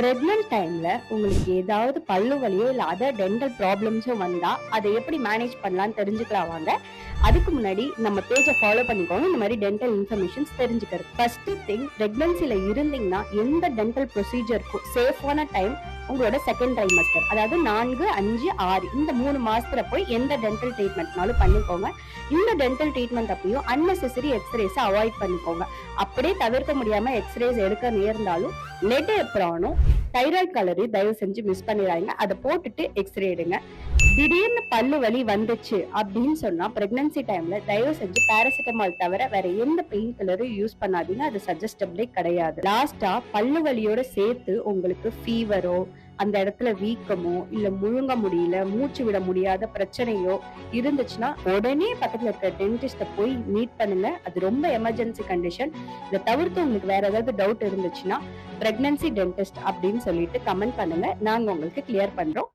Pregnant டைம்ல உங்களுக்கு ஏதாவது பல்லு வலியோ இல்ல அதர் டென்டல் ப்ராப்ளம்ஸோ வந்தா அதை எப்படி மேனேஜ் பண்ணலாம்னு தெரிஞ்சுக்கலாம் வாங்க. அதுக்கு முன்னாடி நம்ம பேஜை ஃபாலோ பண்ணிக்கோங்க, இந்த மாதிரி டென்டல் இன்ஃபர்மேஷன்ஸ் தெரிஞ்சுக்கிறது. ஃபர்ஸ்ட் திங், பிரெக்னன்சில இருந்தீங்கன்னா எந்த டென்டல் ப்ரொசீஜருக்கும் சேஃபான டைம் உங்களோட செகண்ட் ட்ரைமஸ்டர், அதாவது 4, 5, 6 இந்த 3 மாசத்துல போய் எந்த டென்டல் ட்ரீட்மெண்ட்னாலும் பண்ணிக்கோங்க. இந்த டென்டல் ட்ரீட்மெண்ட் அப்பயும் அன்னெசரி எக்ஸ்ரேஸ் அவாய்ட் பண்ணிக்கோங்க. அப்படியே தவிர்க்க முடியாம எக்ஸ்ரேஸ் எடுக்க நேர்ந்தாலும் லெட் எப்ரானும் தைராய்டு கலரி தயவு செஞ்சு மிஸ் பண்ணிடாதீங்க. அதை போட்டுட்டு எக்ஸ்ரே எடுங்க. திடீர்னு பல்லு வலி வந்துச்சு அப்படின்னு சொன்னா பிரெக்னன்சி டைம்ல தயவு செஞ்சு பாராசிட்டமால் தவிர வேற எந்த பெயின் கில்லரும் யூஸ் பண்ணாதீங்க. அது சஜஸ்டபிளே கிடையாது. லாஸ்டா பல்லு வலியோட சேர்த்து உங்களுக்கு ஃபீவரோ, அந்த இடத்துல வீக்கமோ, இல்ல முழுங்க முடியல, மூச்சு விட முடியாத பிரச்சனையோ இருந்துச்சுன்னா உடனே பக்கத்துல இருக்க டென்டிஸ்ட போய் மீட் பண்ணுங்க. அது ரொம்ப எமர்ஜென்சி கண்டிஷன். இதை தவிர்த்து உங்களுக்கு வேற ஏதாவது டவுட் இருந்துச்சுன்னா பிரெக்னன்சி டென்டிஸ்ட் அப்படின்னு சொல்லிட்டு கமெண்ட் பண்ணுங்க. நாங்க உங்களுக்கு கிளியர் பண்றோம்.